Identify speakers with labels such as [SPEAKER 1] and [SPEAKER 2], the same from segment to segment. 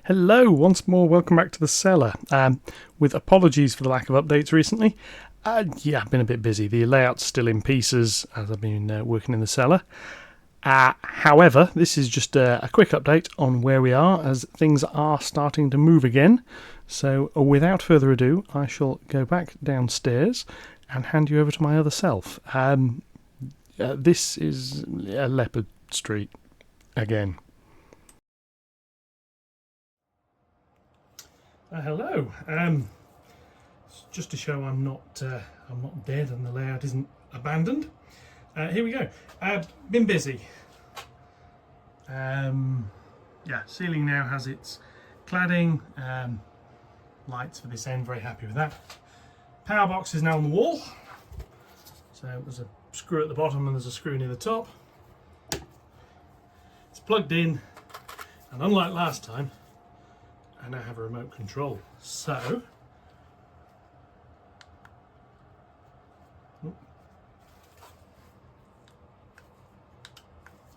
[SPEAKER 1] Hello, once more, welcome back to the cellar. With apologies for the lack of updates recently. Yeah, I've been a bit busy. The layout's still in pieces as I've been working in the cellar. However, this is just a quick update on where we are as things are starting to move again. So without further ado, I shall go back downstairs and hand you over to my other self. This is Leopard Street again. Hello. Just to show I'm not dead and the layout isn't abandoned. Here we go. Been busy. Yeah, ceiling now has its cladding. Lights for this end. Very happy with that. Power box is now on the wall. So there's a screw at the bottom and there's a screw near the top. It's plugged in, and unlike last time, I now have a remote control. So, there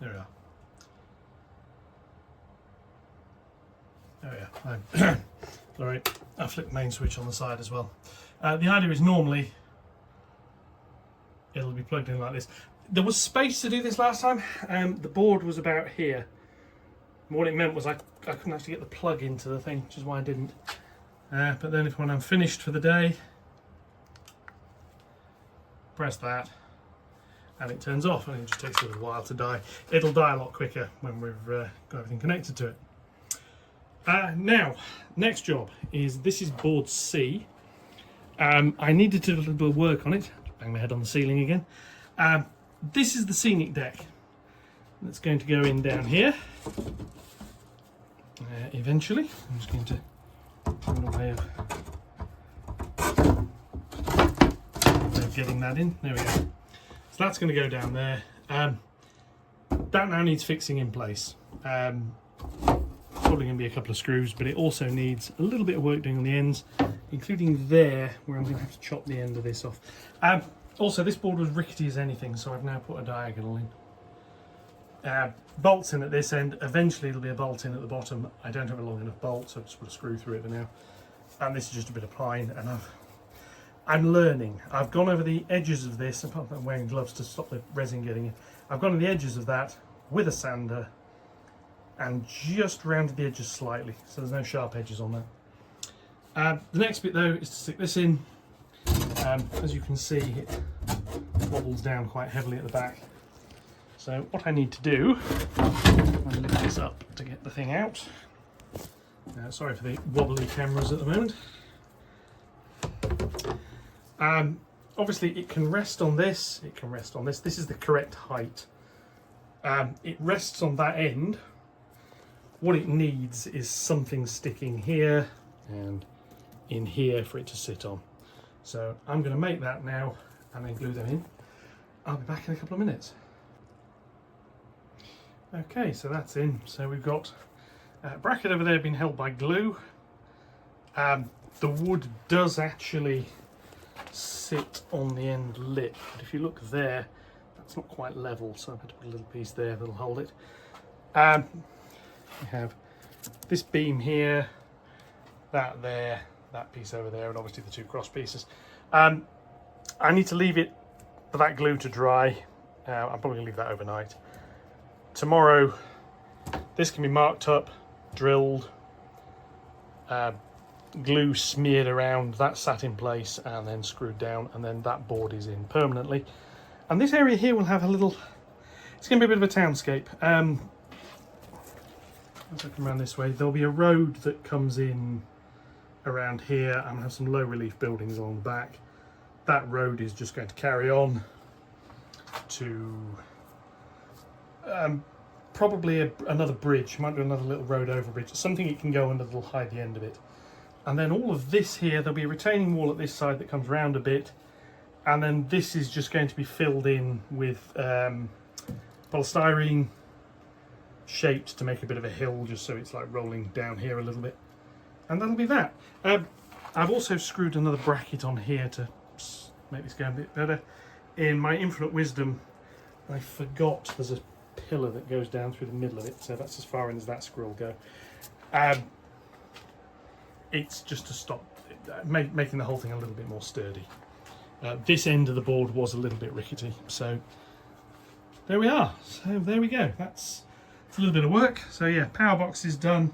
[SPEAKER 1] we are. There we are. Sorry, I flicked the main switch on the side as well. The idea is normally it'll be plugged in like this. There was space to do this last time. The board was about here. What it meant was I couldn't actually get the plug into the thing, which is why I didn't. But then when I'm finished for the day, press that and it turns off, and it just takes a little while to die. It'll die a lot quicker when we've got everything connected to it. Now, next job is, this is board C. I needed to do a little bit of work on it. Bang my head on the ceiling again. This is the scenic deck that's going to go in down here. Eventually, I'm just going to find a way of getting that in. There we go. So that's going to go down there. That now needs fixing in place. Probably going to be a couple of screws, but it also needs a little bit of work doing on the ends, including there, where I'm going to have to chop the end of this off. Also, this board was rickety as anything, so I've now put a diagonal in. Bolts in at this end. Eventually it'll be a bolt in at the bottom. I don't have a long enough bolt, so I've just put a screw through it for now. And this is just a bit of pine, and I'm learning. I've gone over the edges of this, apart from wearing gloves to stop the resin getting in. I've gone over the edges of that with a sander and just rounded the edges slightly, so there's no sharp edges on that. The next bit though is to stick this in. As you can see, it wobbles down quite heavily at the back. So what I need to do, I'll lift this up to get the thing out. Sorry for the wobbly cameras at the moment. Obviously it can rest on this, it can rest on this. This is the correct height. It rests on that end. What it needs is something sticking here and in here for it to sit on. So I'm going to make that now and then glue them in. I'll be back in a couple of minutes. Okay, so that's in. So we've got a bracket over there being held by glue. The wood does actually sit on the end lip, but if you look there, that's not quite level, so I've had to put a little piece there that'll hold it. We have this beam here, that there, that piece over there, and obviously the two cross pieces. I need to leave it for that glue to dry. I'm probably going to leave that overnight. Tomorrow, this can be marked up, drilled, glue smeared around, that sat in place and then screwed down, and then that board is in permanently. And this area here will have a little, it's going to be a bit of a townscape. As I come around this way, there'll be a road that comes in around here. I'm going to have some low relief buildings along the back. That road is just going to carry on to probably another bridge. Might do another little road over bridge, something it can go under that'll hide the end of it. And then all of this here, there'll be a retaining wall at this side that comes round a bit, and then this is just going to be filled in with polystyrene shaped to make a bit of a hill, just so it's like rolling down here a little bit, and that'll be that. I've also screwed another bracket on here to make this go a bit better. In my infinite wisdom, I forgot there's a pillar that goes down through the middle of it, so that's as far in as that screw will go. It's just to stop making the whole thing a little bit more sturdy. This end of the board was a little bit rickety, so there we are. So there we go. It's a little bit of work. So yeah, power box is done.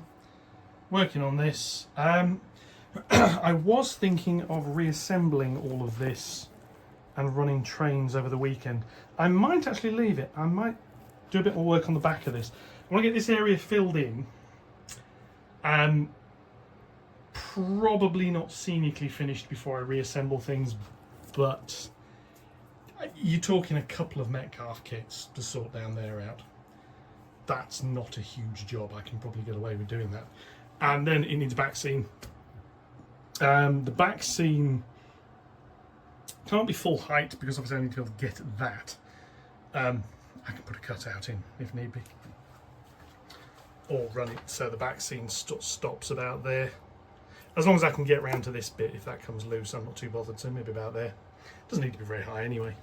[SPEAKER 1] Working on this. I was thinking of reassembling all of this and running trains over the weekend. I might actually leave it. I might do a bit more work on the back of this. I want to get this area filled in. Probably not scenically finished before I reassemble things, but you're talking a couple of Metcalf kits to sort down there out. That's not a huge job. I can probably get away with doing that. And then it needs a back seam. The back seam can't be full height because obviously I need to be able to get at that. I can put a cutout in if need be, or run it so the back seam stops about there. As long as I can get round to this bit, if that comes loose, I'm not too bothered. So maybe about there. Doesn't need to be very high anyway.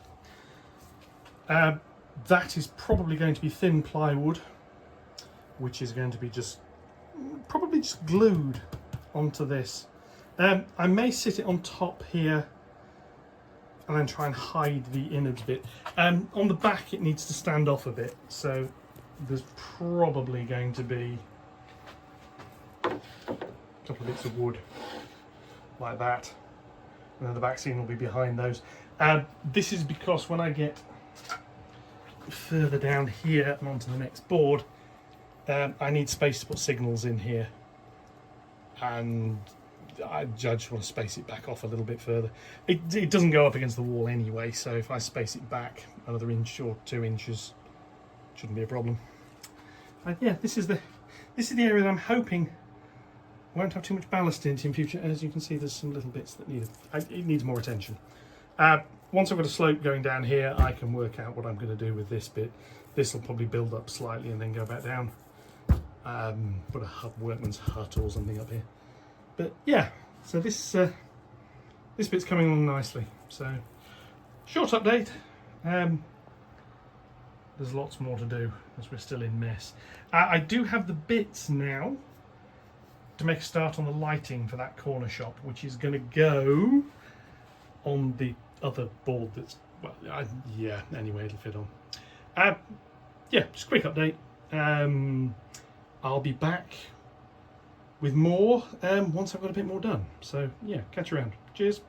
[SPEAKER 1] That is probably going to be thin plywood, which is going to be probably just glued onto this. I may sit it on top here and then try and hide the innards bit. On the back it needs to stand off a bit, so there's probably going to be a couple of bits of wood like that, and then the back seam will be behind those. This is because when I get further down here and onto the next board, I need space to put signals in here, and I just want to space it back off a little bit further. It doesn't go up against the wall anyway, so if I space it back another inch or 2 inches, shouldn't be a problem. And yeah, this is the area that I'm hoping won't have too much ballast in it in future. As you can see, there's some little bits that it needs more attention. Once I've got a slope going down here, I can work out what I'm going to do with this bit. This will probably build up slightly and then go back down. Put a workman's hut or something up here. But yeah, so this bit's coming along nicely. So short update. There's lots more to do as we're still in mess. I do have the bits now to make a start on the lighting for that corner shop, which is going to go on the other board that's, well, yeah, anyway, it'll fit on. Yeah, just a quick update. I'll be back with more once I've got a bit more done. So yeah, catch you around. Cheers.